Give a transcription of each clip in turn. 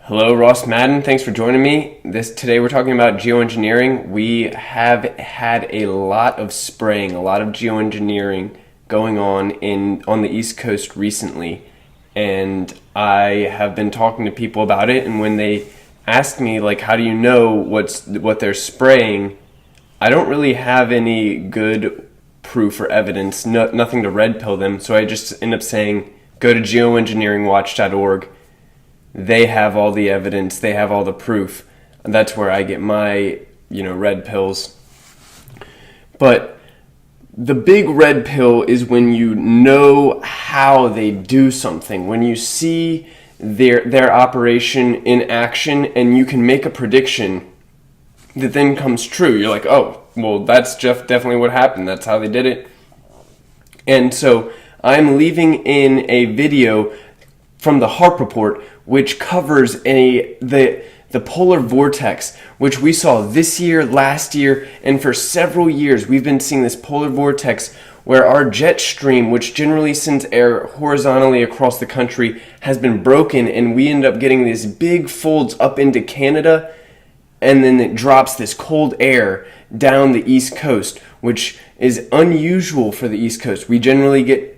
Hello, Ross Madden. Thanks for joining me. Today we're talking about geoengineering. We have had a lot of spraying, a lot of geoengineering going on the East Coast recently, and I have been talking to people about it. And when they ask me, like, how do you know what they're spraying, I don't really have any good proof or evidence, nothing to red pill them. So I just end up saying, go to geoengineeringwatch.org. They have all the evidence, they have all the proof, and that's where I get my, red pills. But the big red pill is when you know how they do something, when you see their operation in action and you can make a prediction that then comes true. You're like, oh, well, that's definitely what happened. That's how they did it. And so I'm leaving in a video from the HAARP Report, which covers the Polar Vortex, which we saw this year, last year, and for several years. We've been seeing this Polar Vortex where our jet stream, which generally sends air horizontally across the country, has been broken, and we end up getting these big folds up into Canada, and then it drops this cold air down the East Coast, which is unusual for the East Coast. We generally get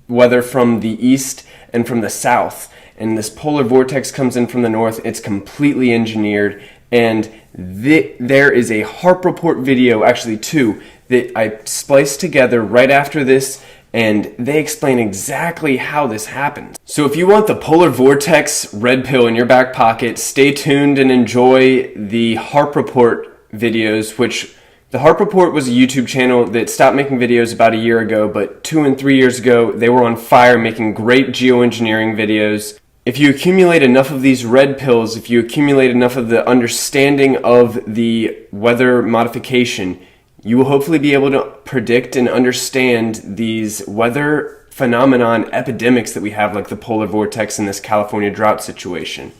weather from the east and from the south, and this polar vortex comes in from the north. It's completely engineered, and there is a HAARP Report video, actually two, that I spliced together right after this, and they explain exactly how this happens. So if you want the Polar Vortex red pill in your back pocket, stay tuned and enjoy the HAARP Report videos, which the HAARP Report was a YouTube channel that stopped making videos about a year ago, but 2 and 3 years ago, they were on fire making great geoengineering videos. If you accumulate enough of these red pills, if you accumulate enough of the understanding of the weather modification, you will hopefully be able to predict and understand these weather phenomenon epidemics that we have, like the polar vortex and this California drought situation.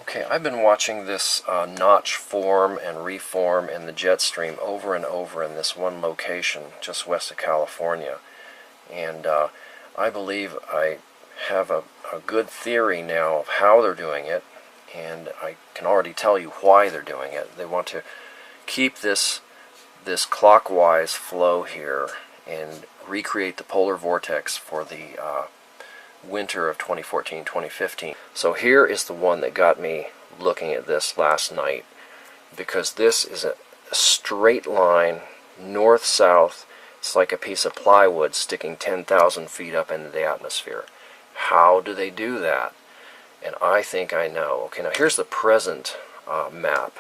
Okay, I've been watching this notch form and reform in the jet stream over and over in this one location just west of California. And I believe I have a good theory now of how they're doing it, and I can already tell you why they're doing it. They want to keep this clockwise flow here and recreate the polar vortex for the winter of 2014-2015. So here is the one that got me looking at this last night, because this is a straight line north-south. It's like a piece of plywood sticking 10,000 feet up into the atmosphere. How do they do that? And I think I know. Okay, now here's the present map,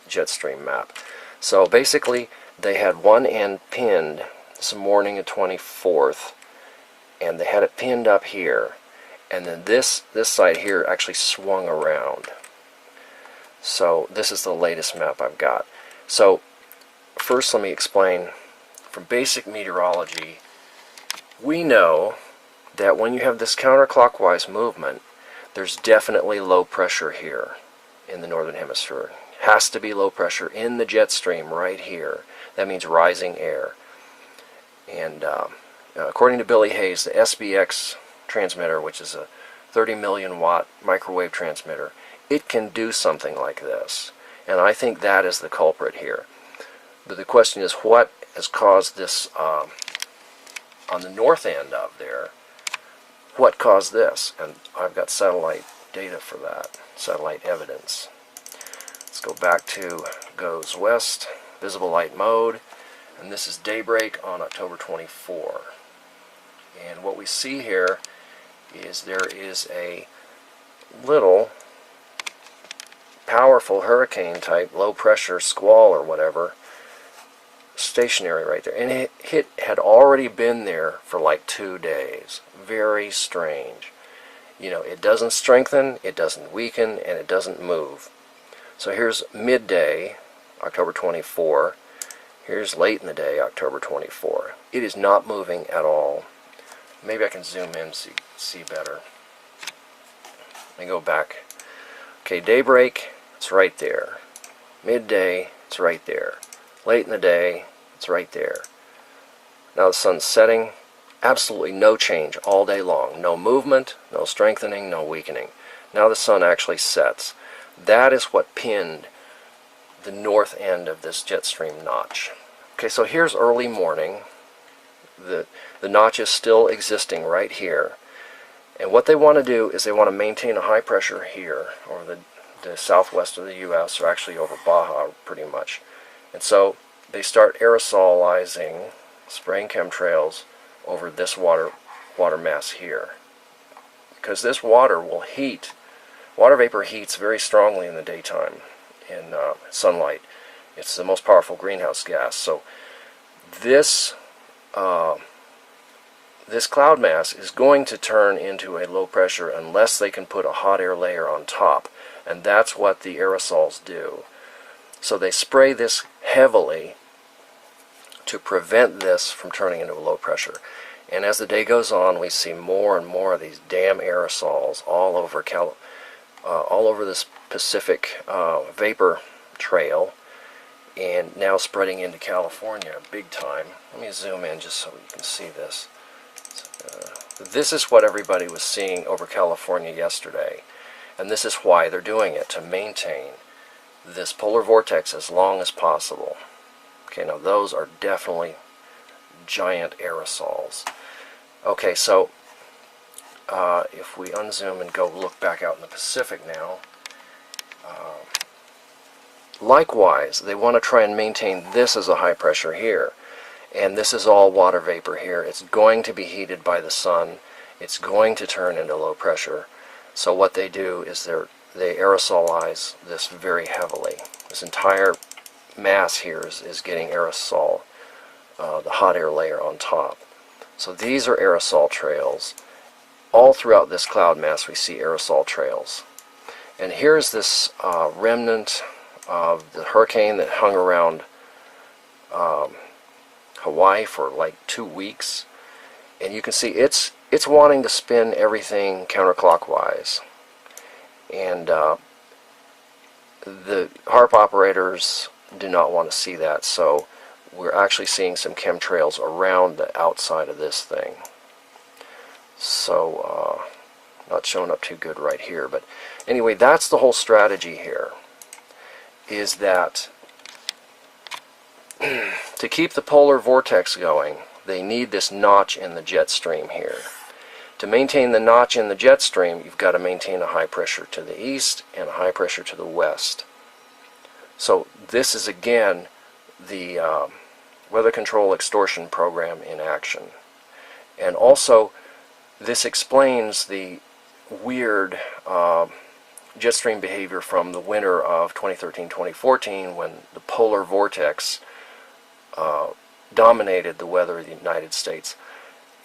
jet stream map. So basically they had one end pinned this morning of 24th, and they had it pinned up here, and then this side here actually swung around. So this is the latest map I've got. So first let me explain, from basic meteorology, we know that when you have this counterclockwise movement, there's definitely low pressure here in the northern hemisphere. Has to be low pressure in the jet stream right here. That means rising air. And according to Billy Hayes, the SBX transmitter, which is a 30 million watt microwave transmitter, it can do something like this. And I think that is the culprit here. But the question is, what has caused this on the north end of there? What caused this? And I've got satellite data for that, satellite evidence. Let's go back to goes west, visible light mode, and this is daybreak on October 24. And what we see here is there is a little powerful hurricane type low pressure squall or whatever stationary right there, and it had already been there for like 2 days. Very strange. It doesn't strengthen, it doesn't weaken, and it doesn't move. So here's midday, October 24. Here's late in the day, October 24. It is not moving at all. Maybe I can zoom in, see better. Let me go back. Okay, daybreak, it's right there. Midday, it's right there. Late in the day, it's right there. Now the sun's setting. Absolutely no change all day long. No movement, no strengthening, no weakening. Now the sun actually sets. That is what pinned the north end of this jet stream notch. Okay, so here's early morning. The notch is still existing right here. And what they want to do is they want to maintain a high pressure here, or the southwest of the U.S., or actually over Baja pretty much. And so they start aerosolizing, spraying chemtrails over this water mass here. Because this water will heat. Water vapor heats very strongly in the daytime in sunlight. It's the most powerful greenhouse gas. So this this cloud mass is going to turn into a low pressure unless they can put a hot air layer on top. And that's what the aerosols do. So they spray this heavily to prevent this from turning into a low pressure. And as the day goes on, we see more and more of these damn aerosols all over this Pacific vapor trail, and now spreading into California big time. Let me zoom in just so you can see this. This is what everybody was seeing over California yesterday, and this is why they're doing it, to maintain this polar vortex as long as possible. Okay, now those are definitely giant aerosols. Okay, so if we unzoom and go look back out in the Pacific now, likewise, they want to try and maintain this as a high pressure here. And this is all water vapor here. It's going to be heated by the sun. It's going to turn into low pressure. So what they do is they aerosolize this very heavily. This entire mass here is getting aerosol, the hot air layer on top. So these are aerosol trails. All throughout this cloud mass we see aerosol trails. And here's this remnant of the hurricane that hung around Hawaii for like 2 weeks. And you can see it's wanting to spin everything counterclockwise. And the HAARP operators do not want to see that, so we're actually seeing some chemtrails around the outside of this thing. So, not showing up too good right here, but anyway, that's the whole strategy here, is that to keep the polar vortex going, they need this notch in the jet stream here. To maintain the notch in the jet stream, you've got to maintain a high pressure to the east and a high pressure to the west. So this is again the weather control extortion program in action. And also this explains the weird jet stream behavior from the winter of 2013-2014 when the polar vortex dominated the weather of the United States.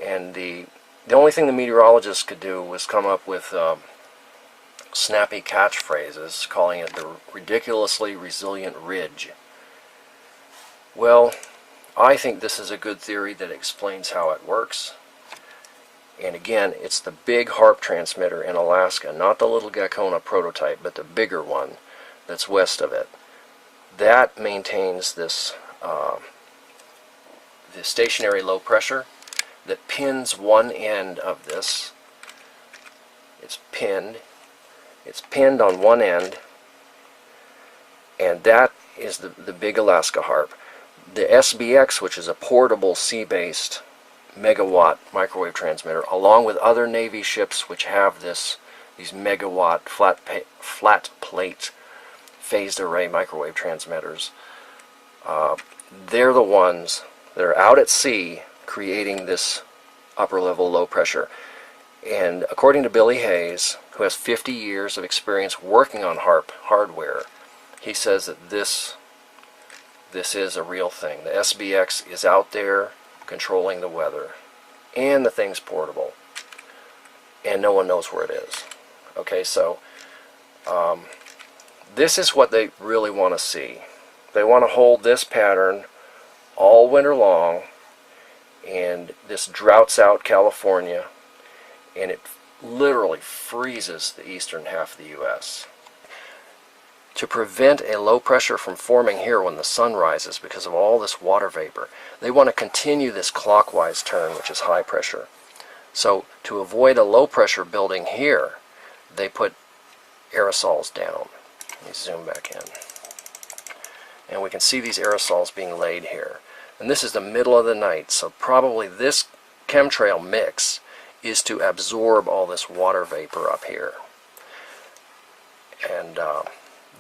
And the only thing the meteorologists could do was come up with snappy catchphrases, calling it the ridiculously resilient ridge. Well, I think this is a good theory that explains how it works. And again, it's the big HAARP transmitter in Alaska, not the little Gakona prototype, but the bigger one that's west of it. That maintains this the stationary low pressure that pins one end of this. It's pinned on one end, and that is the big Alaska HAARP. The SBX, which is a portable sea-based megawatt microwave transmitter, along with other Navy ships which have these megawatt flat plate phased array microwave transmitters, they're the ones that are out at sea creating this upper level low pressure. And according to Billy Hayes, who has 50 years of experience working on HAARP hardware, he says that this is a real thing. The SBX is out there controlling the weather, and the thing's portable, and no one knows where it is. Okay, so this is what they really want to see. They want to hold this pattern all winter long, and this droughts out California, and it literally freezes the eastern half of the U.S. To prevent a low pressure from forming here when the sun rises because of all this water vapor, they want to continue this clockwise turn, which is high pressure. So to avoid a low pressure building here, they put aerosols down. Let me zoom back in. And we can see these aerosols being laid here. And this is the middle of the night, so probably this chemtrail mix is to absorb all this water vapor up here. And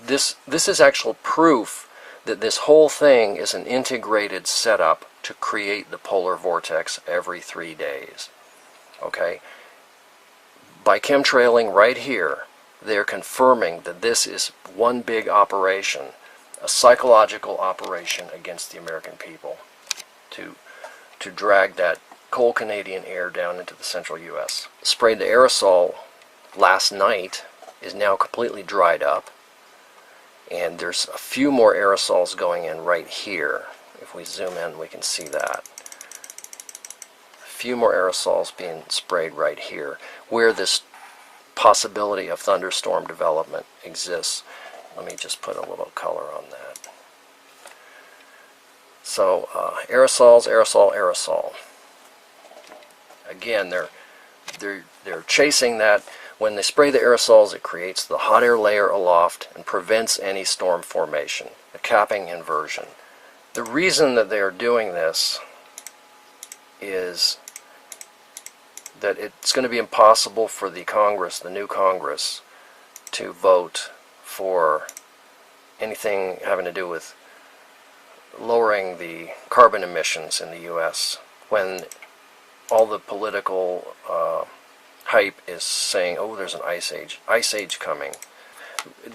this is actual proof that this whole thing is an integrated setup to create the polar vortex every 3 days. Okay? By chemtrailing right here, they're confirming that this is one big operation, a psychological operation against the American people to drag that cold Canadian air down into the central U.S. Sprayed the aerosol last night is now completely dried up, and there's a few more aerosols going in right here. If we zoom in, we can see that. A few more aerosols being sprayed right here, where this possibility of thunderstorm development exists. Let me just put a little color on that. So aerosols, aerosol, aerosol. Again, they're chasing that. When they spray the aerosols, it creates the hot air layer aloft and prevents any storm formation, a capping inversion. The reason that they are doing this is that it's going to be impossible for the Congress, the new Congress, to vote for anything having to do with lowering the carbon emissions in the U.S. when all the political hype is saying, oh, there's an ice age coming.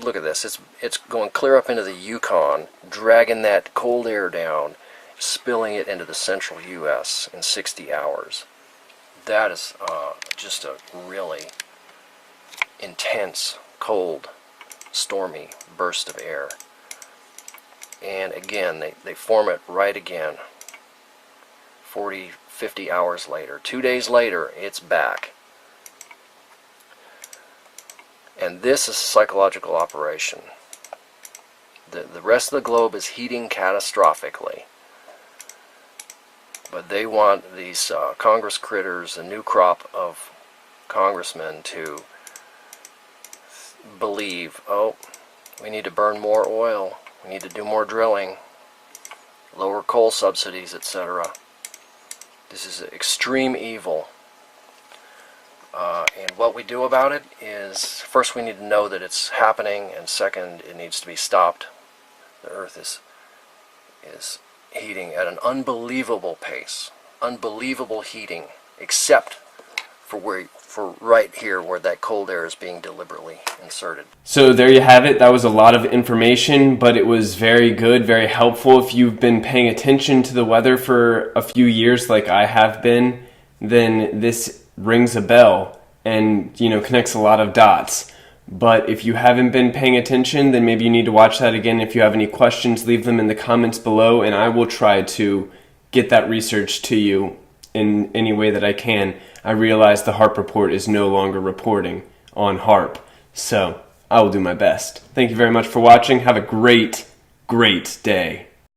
Look at this, it's going clear up into the Yukon, dragging that cold air down, spilling it into the central U.S. in 60 hours. That is just a really intense, cold, stormy burst of air. And again, they form it right again, 40, 50 hours later. 2 days later, it's back. And this is a psychological operation. The rest of the globe is heating catastrophically. But they want these Congress critters, the new crop of congressmen, to believe, oh, we need to burn more oil, we need to do more drilling, lower coal subsidies, etc. This is extreme evil. And what we do about it is, first we need to know that it's happening, and second, it needs to be stopped. The earth is heating at an unbelievable pace, unbelievable heating, except for right here where that cold air is being deliberately inserted. So there you have it. That was a lot of information, but it was very good, very helpful. If you've been paying attention to the weather for a few years like I have been, then this rings a bell and, connects a lot of dots. But if you haven't been paying attention, then maybe you need to watch that again. If you have any questions, leave them in the comments below, and I will try to get that research to you in any way that I can. I realize the HAARP report is no longer reporting on HAARP, so I will do my best. Thank you very much for watching. Have a great, great day.